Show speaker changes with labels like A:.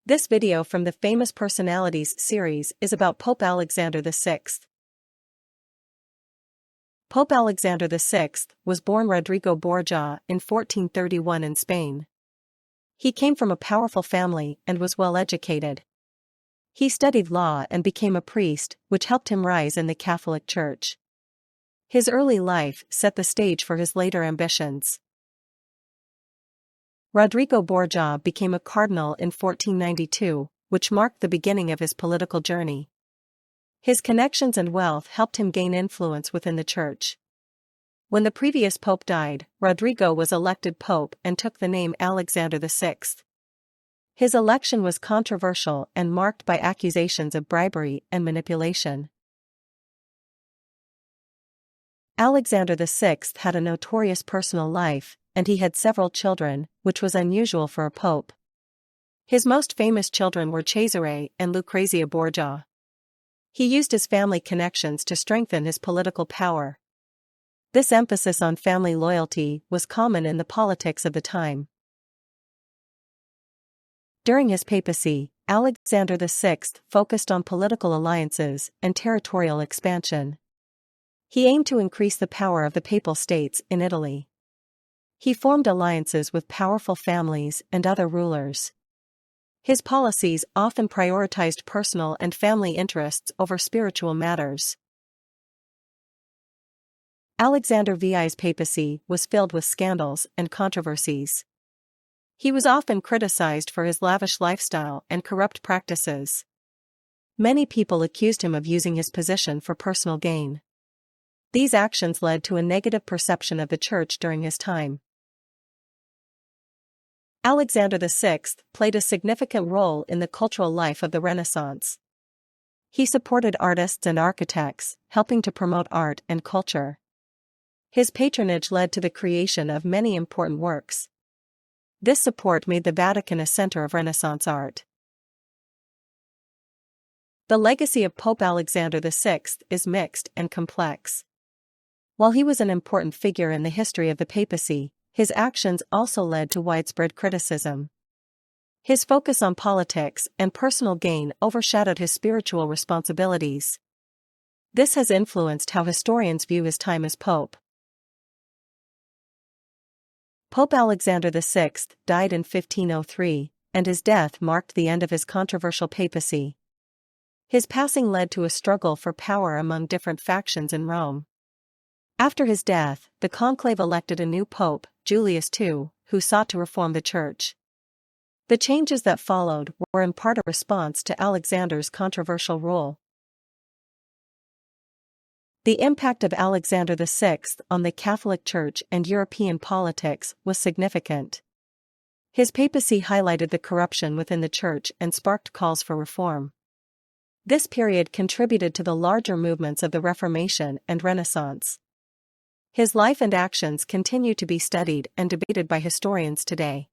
A: This video from the Famous Personalities series is about Pope Alexander VI. Pope Alexander VI was born Rodrigo Borja in 1431 in Spain. He came from a powerful family and was well educated. He studied law and became a priest, which helped him rise in the Catholic Church. His early life set the stage for his later ambitions. Rodrigo Borja became a cardinal in 1492, which marked the beginning of his political journey. His connections and wealth helped him gain influence within the church. When the previous pope died, Rodrigo was elected pope and took the name Alexander VI. His election was controversial and marked by accusations of bribery and manipulation. Alexander VI had a notorious personal life, and he had several children, which was unusual for a pope. His most famous children were Cesare and Lucrezia Borgia. He used his family connections to strengthen his political power. This emphasis on family loyalty was common in the politics of the time. During his papacy, Alexander VI focused on political alliances and territorial expansion. He aimed to increase the power of the Papal States in Italy. He formed alliances with powerful families and other rulers. His policies often prioritized personal and family interests over spiritual matters. Alexander VI's papacy was filled with scandals and controversies. He was often criticized for his lavish lifestyle and corrupt practices. Many people accused him of using his position for personal gain. These actions led to a negative perception of the church during his time. Alexander VI played a significant role in the cultural life of the Renaissance. He supported artists and architects, helping to promote art and culture. His patronage led to the creation of many important works. This support made the Vatican a center of Renaissance art. The legacy of Pope Alexander VI is mixed and complex. While he was an important figure in the history of the papacy, his actions also led to widespread criticism. His focus on politics and personal gain overshadowed his spiritual responsibilities. This has influenced how historians view his time as pope. Pope Alexander VI died in 1503, and his death marked the end of his controversial papacy. His passing led to a struggle for power among different factions in Rome. After his death, the conclave elected a new pope, Julius II, who sought to reform the church. The changes that followed were in part a response to Alexander's controversial rule. The impact of Alexander VI on the Catholic Church and European politics was significant. His papacy highlighted the corruption within the church and sparked calls for reform. This period contributed to the larger movements of the Reformation and Renaissance. His life and actions continue to be studied and debated by historians today.